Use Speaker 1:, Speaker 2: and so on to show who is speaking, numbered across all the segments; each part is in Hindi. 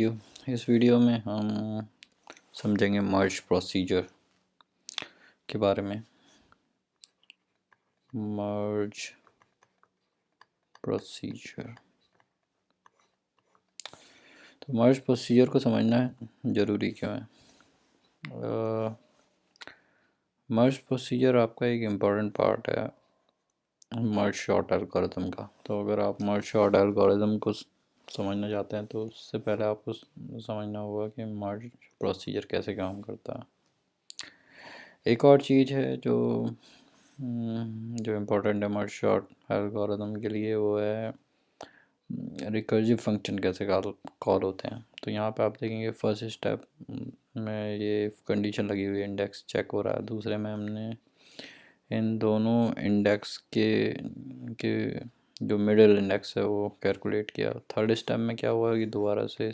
Speaker 1: इस वीडियो में हम समझेंगे मर्ज प्रोसीजर के बारे में। मर्ज प्रोसीजर, तो मर्ज प्रोसीजर को समझना ज़रूरी क्यों है? मर्ज प्रोसीजर आपका एक इम्पॉर्टेंट पार्ट है मर्ज शॉर्ट एल्गोरिथम का। तो अगर आप मर्ज शॉर्ट एल्गोरिथम को समझना चाहते हैं तो उससे पहले आपको समझना होगा कि मर्ज प्रोसीजर कैसे काम करता है। एक और चीज़ है जो इम्पोर्टेंट है मर्ज शॉर्ट एल्गोरिथम के लिए, वो है रिकर्सिव फंक्शन कैसे कॉल होते हैं। तो यहाँ पे आप देखेंगे फर्स्ट स्टेप में ये कंडीशन लगी हुई है, इंडेक्स चेक हो रहा है। दूसरे में हमने इन दोनों इंडेक्स के जो मिडिल इंडेक्स है वो कैलकुलेट किया। थर्ड स्टेप में क्या हुआ कि दोबारा से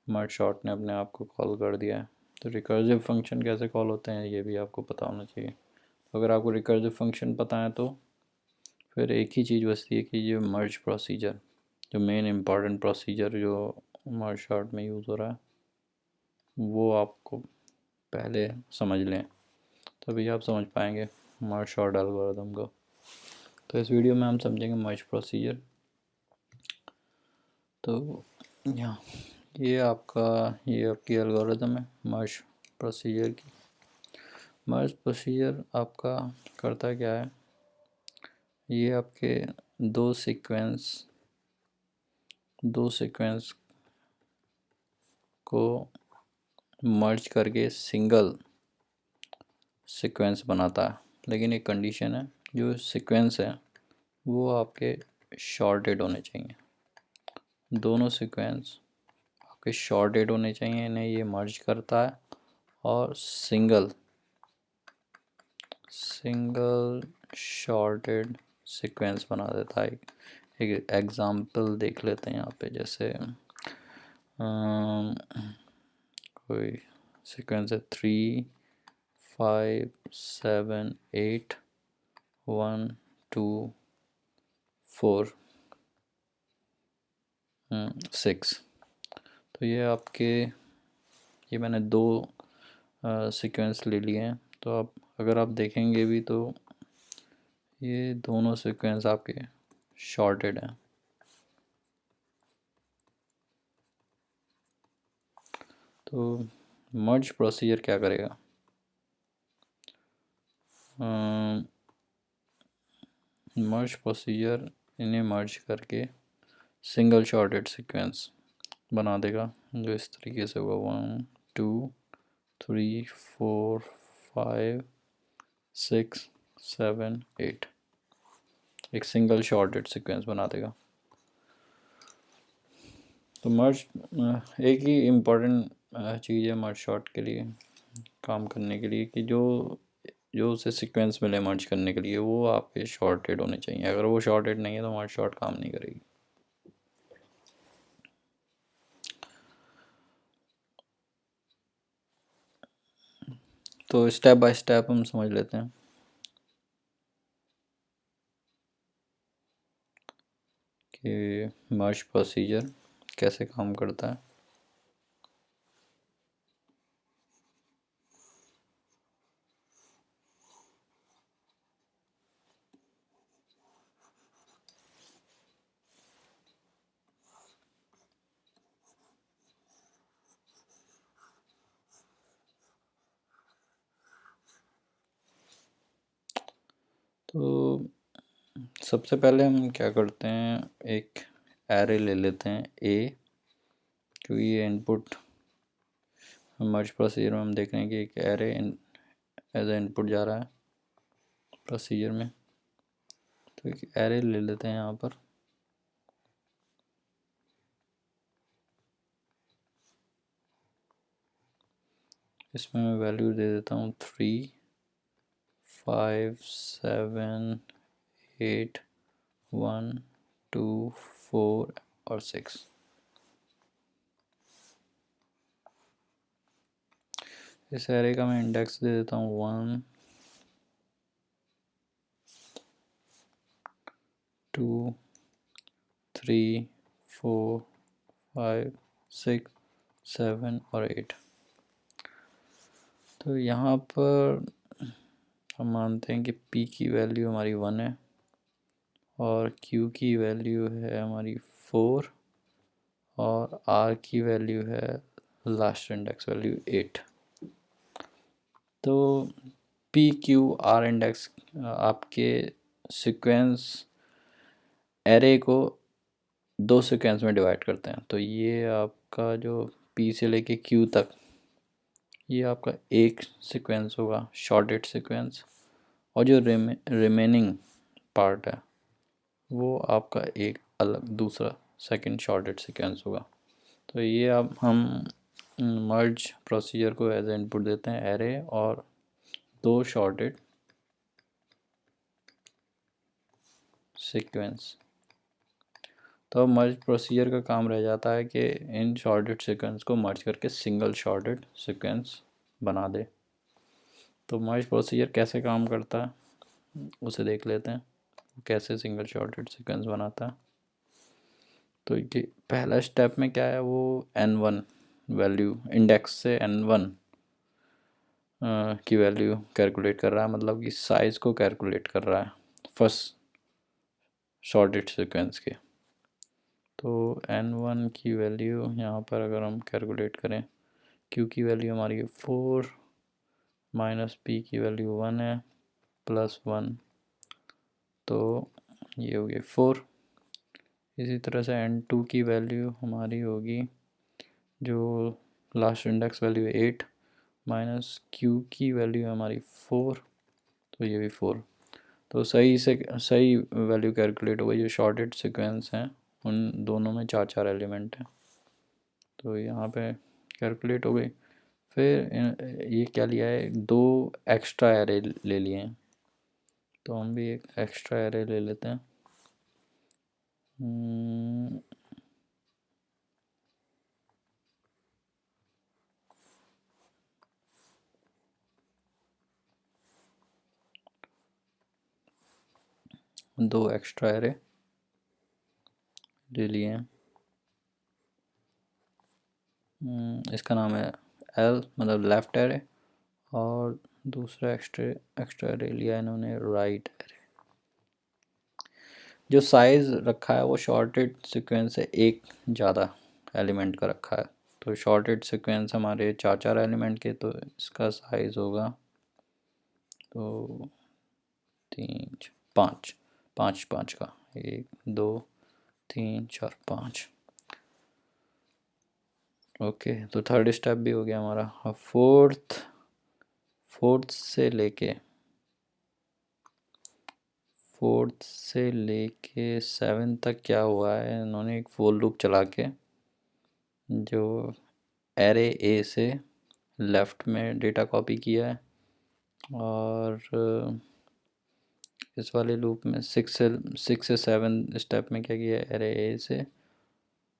Speaker 1: मर्ज शॉर्ट ने अपने आप को कॉल कर दिया है। तो रिकर्सिव फंक्शन कैसे कॉल होते हैं ये भी आपको पता होना चाहिए। तो अगर आपको रिकर्सिव फंक्शन पता है तो फिर एक ही चीज़ बचती है कि ये मर्ज प्रोसीजर, जो मेन इम्पॉर्टेंट प्रोसीजर जो मर्ज शॉर्ट में यूज़ हो रहा है, वो आपको पहले समझ लें, तभी आप समझ पाएंगे मर्ज शॉर्ट एल्गोरिथम को। तो इस वीडियो में हम समझेंगे मर्ज प्रोसीजर। तो यहाँ ये आपकी एल्गोरिथम है मर्ज प्रोसीजर की। मर्ज प्रोसीजर आपका करता क्या है, ये आपके दो सीक्वेंस को मर्ज करके सिंगल सीक्वेंस बनाता है। लेकिन एक कंडीशन है, जो सीक्वेंस है वो आपके शॉर्टेड होने चाहिए। दोनों सीक्वेंस आपके शॉर्टेड होने चाहिए, इन्हें ये मर्ज करता है और सिंगल शॉर्टेड सीक्वेंस बना देता है। एक एग्जांपल देख लेते हैं यहाँ पे, जैसे कोई सीक्वेंस है 3 5 7 8 1 2 4 6। तो ये मैंने दो सीक्वेंस ले लिए हैं। तो आप अगर आप देखेंगे भी तो ये दोनों सीक्वेंस आपके शॉर्टेड हैं। तो मर्ज प्रोसीजर क्या करेगा, मर्ज प्रोसीजर इन्हें मर्ज करके सिंगल शॉर्टेड सीक्वेंस बना देगा, जो इस तरीके से होगा 1 2 3 4 5 6 7 8, एक सिंगल शॉर्टेड सीक्वेंस बना देगा। तो मर्ज एक ही इम्पोर्टेंट चीज़ है मर्ज शॉर्ट के लिए काम करने के लिए, कि जो उसे सीक्वेंस मिले मर्ज करने के लिए वो आपके शॉर्टेड होने चाहिए। अगर वो शॉर्टेड नहीं है तो मर्ज शॉर्ट काम नहीं करेगी। तो स्टेप बाय स्टेप हम समझ लेते हैं कि मर्ज प्रोसीजर कैसे काम करता है। तो सबसे पहले हम क्या करते हैं, एक एरे ले लेते हैं ए, क्योंकि ये इनपुट मर्ज प्रोसीजर में हम देख रहे हैं कि एक एरे एज ए इनपुट जा रहा है प्रोसीजर में। तो एक एरे ले लेते हैं यहाँ पर। इसमें मैं वैल्यू दे देता हूँ 3 5 7 8 1 2 4 और 6। इस एरे का मैं इंडेक्स दे देता हूँ 1 2 3 4 5 6, 7 और 8। तो यहाँ पर हम मानते हैं कि P की वैल्यू हमारी 1 है और Q की वैल्यू है हमारी 4 और R की वैल्यू है लास्ट इंडेक्स वैल्यू 8। तो P Q R इंडेक्स आपके सीक्वेंस एरे को दो सीक्वेंस में डिवाइड करते हैं। तो ये आपका जो P से लेके Q तक ये आपका एक सीक्वेंस होगा, शॉर्टेड सीक्वेंस, और जो रिमेनिंग पार्ट है वो आपका एक अलग दूसरा सेकंड शॉर्टेड सीक्वेंस होगा। तो ये अब हम मर्ज प्रोसीजर को एज इनपुट देते हैं एरे और दो शॉर्टेड सीक्वेंस। तो अब मर्ज प्रोसीजर का काम रह जाता है कि इन शॉर्टेड सीक्वेंस को मर्ज करके सिंगल शॉर्टेड सीक्वेंस बना दे। तो मर्ज प्रोसीजर कैसे काम करता है उसे देख लेते हैं, कैसे सिंगल शॉर्टेड सीक्वेंस बनाता है। तो ये पहला स्टेप में क्या है, वो n1 वैल्यू इंडेक्स से n1 की वैल्यू कैलकुलेट कर रहा है, मतलब कि साइज़ को कैलकुलेट कर रहा है फर्स्ट शॉर्टेड सीक्वेंस के। तो n1 की वैल्यू यहाँ पर अगर हम कैलकुलेट करें, q की वैल्यू हमारी 4 माइनस p की वैल्यू 1 है प्लस 1, तो ये हो गई 4। इसी तरह से n2 की वैल्यू हमारी होगी जो last index value 8 minus q की वैल्यू हमारी 4, तो ये भी 4। तो सही वैल्यू कैलकुलेट हो गई। जो शॉर्टेड सीक्वेंस हैं उन दोनों में 4 एलिमेंट हैं, तो यहाँ पे कैलकुलेट हो गई। फिर ये क्या लिया है, दो एक्स्ट्रा एरे ले लिए हैं, तो हम भी एक एक्स्ट्रा एरे ले लेते हैं। दो एक्स्ट्रा एरे ले लिए हैं। इसका नाम है L, मतलब लेफ़्ट एरे, और दूसरा एक्स्ट्रा एरे लिया इन्होंने राइट एरे। जो साइज़ रखा है वो शॉर्टेड सीक्वेंस से एक ज़्यादा एलिमेंट का रखा है। तो शॉर्टेड सीक्वेंस हमारे 4 एलिमेंट के, तो इसका साइज़ होगा तो 3 5 5 5 का 1 2 3 4 5। ओके, तो थर्ड स्टेप भी हो गया हमारा। अब फोर्थ से लेके 7 तक क्या हुआ है, इन्होंने एक फोर लूप चला के जो एरे ए से लेफ़्ट में डेटा कॉपी किया है, और इस वाले लूप में 6 से 7 स्टेप में क्या किया है, एरे ए से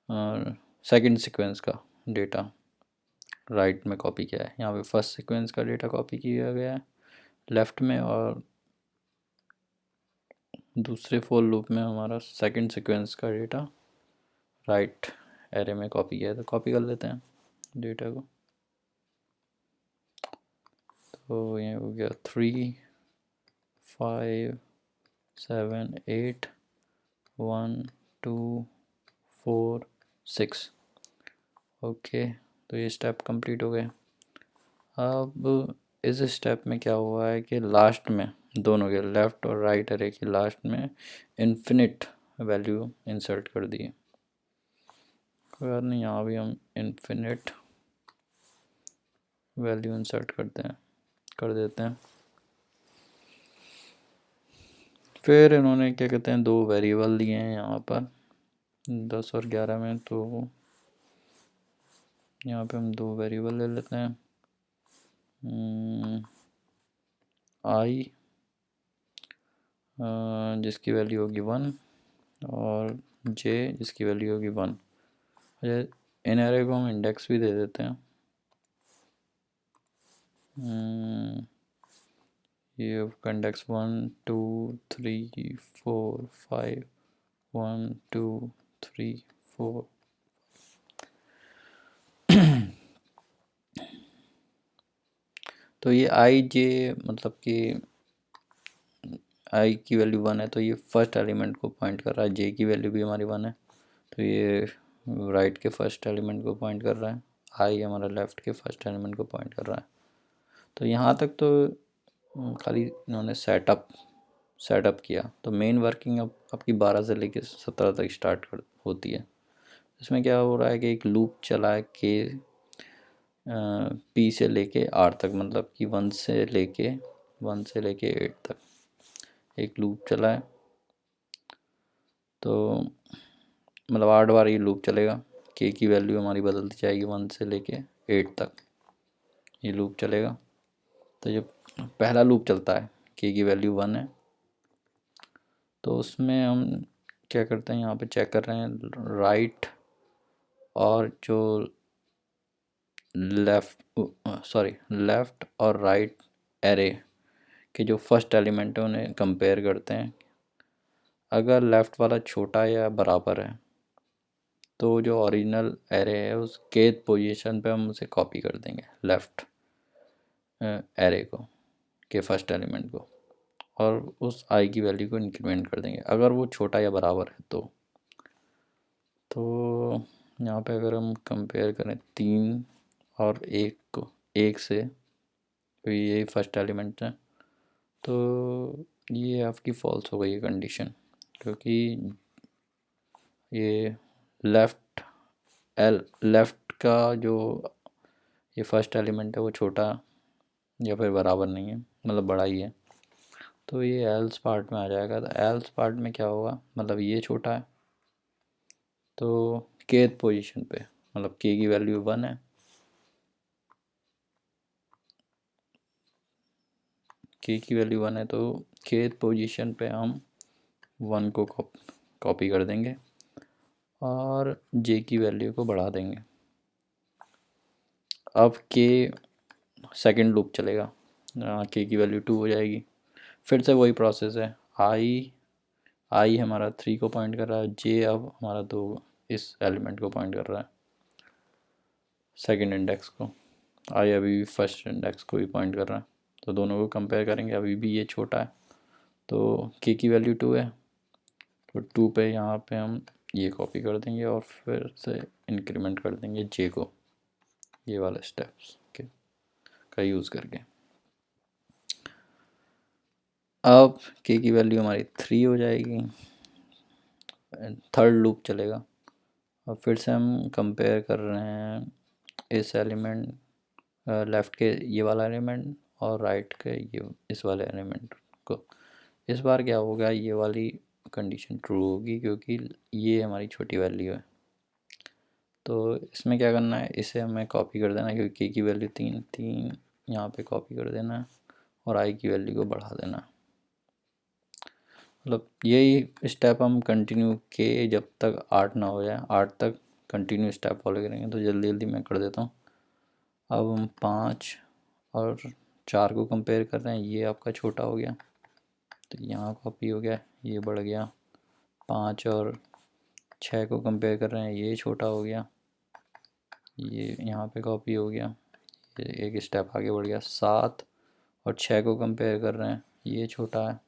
Speaker 1: और सेकंड सीक्वेंस का डेटा राइट में कॉपी किया है। यहाँ पे फर्स्ट सीक्वेंस का डेटा कॉपी किया गया है लेफ़्ट में, और दूसरे फोर लूप में हमारा सेकंड सीक्वेंस का डेटा राइट एरे में कॉपी किया है। तो कॉपी कर लेते हैं डेटा को। तो ये हो गया 3 5 7 8 1 2 4 6। ओके, तो ये स्टेप कंप्लीट हो गए। अब इस स्टेप में क्या हुआ है कि लास्ट में दोनों के लेफ़्ट और राइट एरे की लास्ट में इन्फिनिट वैल्यू इंसर्ट कर दी। कोई बात नहीं, यहाँ भी हम इन्फिनिट वैल्यू इंसर्ट कर देते हैं। फिर इन्होंने क्या कहते हैं, दो वेरिएबल दिए हैं यहाँ पर 10 और 11 में, तो यहाँ पे हम दो वेरिएबल ले लेते हैं। आई जिसकी वैल्यू होगी 1 और जे जिसकी वैल्यू होगी 1। इन एरे को हम इंडेक्स भी दे देते हैं। ये इंडेक्स 1 2 3 4 5 1 2 3 4। तो ये आई जे मतलब कि आई की वैल्यू 1 है, तो ये फर्स्ट एलिमेंट को पॉइंट कर रहा है। जे की वैल्यू भी हमारी 1 है, तो ये राइट के फर्स्ट एलिमेंट को पॉइंट कर रहा है। आई हमारा लेफ़्ट के फर्स्ट एलिमेंट को पॉइंट कर रहा है। तो यहाँ तक तो खाली इन्होंने सेटअप किया। तो मेन वर्किंग अब आपकी 12 से लेकर 17 तक स्टार्ट कर होती है। इसमें क्या हो रहा है कि एक लूप चला है के पी से लेके आर तक, मतलब कि 1 से लेके 8 तक एक लूप चला है। तो मतलब 8 बार ये लूप चलेगा। के की वैल्यू हमारी बदलती जाएगी 1 से लेके 8 तक ये लूप चलेगा। तो जब पहला लूप चलता है, के की वैल्यू 1 है, तो उसमें हम क्या करते हैं, यहाँ पे चेक कर रहे हैं राइट और जो लेफ़्ट और राइट एरे के जो फर्स्ट एलिमेंट है उन्हें कंपेयर करते हैं। अगर लेफ़्ट वाला छोटा या बराबर है तो जो ओरिजिनल एरे है उस kth पोजीशन पे हम उसे कॉपी कर देंगे, लेफ़्ट एरे को के फर्स्ट एलिमेंट को, और उस आई की वैल्यू को इंक्रीमेंट कर देंगे अगर वो छोटा या बराबर है तो यहाँ पे अगर हम कंपेयर करें 3 और 1 को, 1 से, तो ये फर्स्ट एलिमेंट है, तो ये आपकी फॉल्स हो गई है कंडीशन, क्योंकि ये लेफ़्ट का जो ये फर्स्ट एलिमेंट है वो छोटा या फिर बराबर नहीं है, मतलब बड़ा ही है। तो ये एल्स पार्ट में आ जाएगा। तो एल्स पार्ट में क्या होगा, मतलब ये छोटा है तो केथ पोजीशन पे, मतलब के की वैल्यू 1 है, के की वैल्यू 1 है, तो केथ पोजीशन पे हम 1 को कॉपी कर देंगे और जे की वैल्यू को बढ़ा देंगे। अब के सेकंड लूप चलेगा, के की वैल्यू 2 हो जाएगी। फिर से वही प्रोसेस है, आई हमारा 3 को पॉइंट कर रहा है, जे अब हमारा 2 इस एलिमेंट को पॉइंट कर रहा है, सेकंड इंडेक्स को। आई अभी भी फर्स्ट इंडेक्स को भी पॉइंट कर रहा है, तो दोनों को कंपेयर करेंगे। अभी भी ये छोटा है तो के की वैल्यू 2 है, तो 2 पे यहाँ पे हम ये कॉपी कर देंगे और फिर से इंक्रीमेंट कर देंगे जे को, ये वाले स्टेप्स के का यूज़ करके। अब के की वैल्यू हमारी 3 हो जाएगी, थर्ड लूप चलेगा और फिर से हम कंपेयर कर रहे हैं इस एलिमेंट, लेफ़्ट के ये वाला एलिमेंट और राइट के ये इस वाले एलिमेंट को। इस बार क्या होगा, ये वाली कंडीशन ट्रू होगी क्योंकि ये हमारी छोटी वैल्यू है। तो इसमें क्या करना है, इसे हमें कॉपी कर देना है क्योंकि के की वैल्यू 3 यहाँ पे कॉपी कर देना है और आई की वैल्यू को बढ़ा देना है। मतलब यही स्टेप हम कंटिन्यू के जब तक 8 ना हो जाए, 8 तक कंटिन्यू स्टेप फॉलो करेंगे। तो जल्दी जल्दी मैं कर देता हूँ। अब हम 5 और 4 को कंपेयर कर रहे हैं, ये आपका छोटा हो गया तो यहाँ कॉपी हो गया, ये बढ़ गया। 5 और 6 को कंपेयर कर रहे हैं, ये छोटा हो गया, ये यहाँ पे कॉपी हो गया, ये एक स्टेप आगे बढ़ गया। 7 और 6 को कंपेयर कर रहे हैं, ये छोटा है,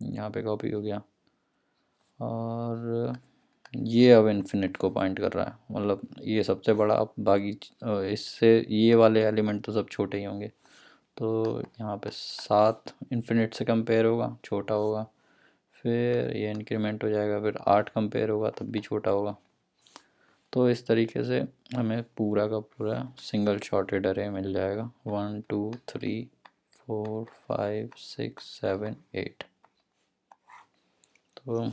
Speaker 1: यहाँ पे कॉपी हो गया, और ये अब इन्फिनिट को पॉइंट कर रहा है, मतलब ये सबसे बड़ा। अब बाकी इससे ये वाले एलिमेंट तो सब छोटे ही होंगे, तो यहाँ पे 7 इन्फिनिट से कंपेयर होगा, छोटा होगा, फिर ये इंक्रीमेंट हो जाएगा, फिर 8 कंपेयर होगा तब भी छोटा होगा। तो इस तरीके से हमें पूरा का पूरा सिंगल शॉर्टेड अरे मिल जाएगा, 1 2 3 4 5 6 7 8। तो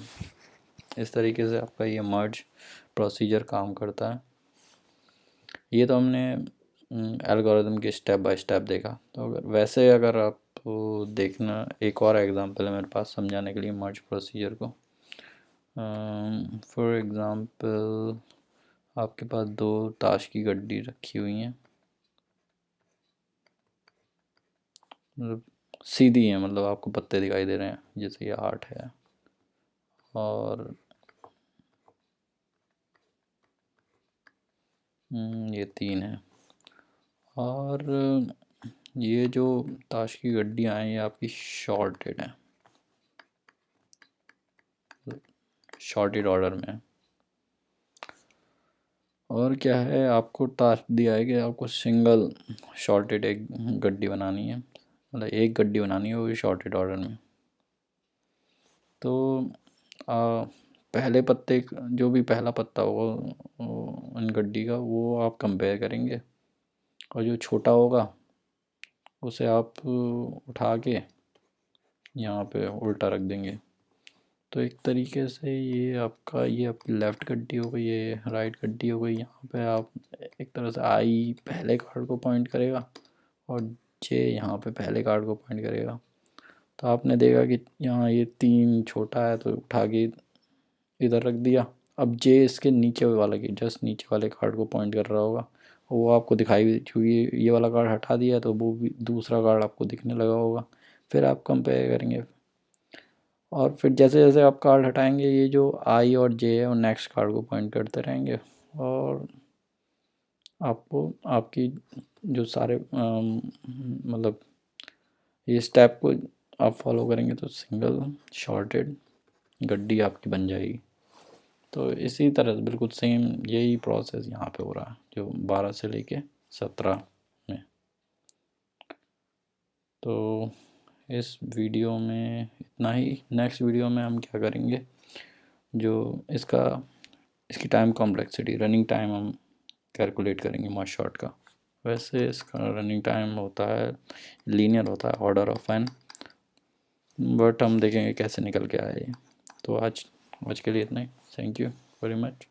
Speaker 1: इस तरीके से आपका ये मर्ज प्रोसीजर काम करता है। ये तो हमने एल्गोरिदम के स्टेप बाय स्टेप देखा। तो अगर आप देखना, एक और एग्जांपल है मेरे पास समझाने के लिए मर्ज प्रोसीजर को। फॉर एग्ज़ाम्पल आपके पास 2 ताश की गड्डी रखी हुई हैं, मतलब सीधी है, मतलब आपको पत्ते दिखाई दे रहे हैं, जैसे ये 8 है और ये 3 है और ये जो ताश की गड्डियाँ हैं ये आपकी शॉर्टेड हैं, शॉर्टेड ऑर्डर में है। और क्या है, आपको टास्क दिया है कि आपको सिंगल शॉर्टेड एक गड्डी बनानी है, मतलब एक गड्डी बनानी है वो भी शॉर्टेड ऑर्डर में। तो पहले पत्ते जो भी पहला पत्ता होगा उन गड्डी का वो आप कंपेयर करेंगे, और जो छोटा होगा उसे आप उठा के यहाँ पे उल्टा रख देंगे। तो एक तरीके से ये आपकी लेफ़्ट गड्डी हो गई, ये राइट गड्डी हो गई। यहाँ पे आप एक तरह से आई पहले कार्ड को पॉइंट करेगा और जे यहाँ पे पहले कार्ड को पॉइंट करेगा। तो आपने देखा कि यहाँ ये 3 छोटा है तो उठा के इधर रख दिया। अब जे इसके नीचे वाले के जस्ट नीचे वाले कार्ड को पॉइंट कर रहा होगा, वो आपको दिखाई, क्योंकि ये वाला कार्ड हटा दिया तो वो भी दूसरा कार्ड आपको दिखने लगा होगा। फिर आप कंपेयर करेंगे, और फिर जैसे जैसे आप कार्ड हटाएंगे ये जो आई और जे है वो नेक्स्ट कार्ड को पॉइंट करते रहेंगे, और आपको आपकी जो सारे मतलब ये स्टेप को आप फॉलो करेंगे तो सिंगल शॉर्टेड गड्डी आपकी बन जाएगी। तो इसी तरह बिल्कुल सेम यही प्रोसेस यहाँ पे हो रहा है जो 12 से लेके 17 में। तो इस वीडियो में इतना ही। नेक्स्ट वीडियो में हम क्या करेंगे, जो इसकी टाइम कॉम्प्लेक्सिटी, रनिंग टाइम हम कैलकुलेट करेंगे मास शॉट का। वैसे इसका रनिंग टाइम होता है लीनियर होता है, ऑर्डर ऑफ एन, बट हम देखेंगे कैसे निकल के आए। तो आज के लिए इतना ही। Thank you very much.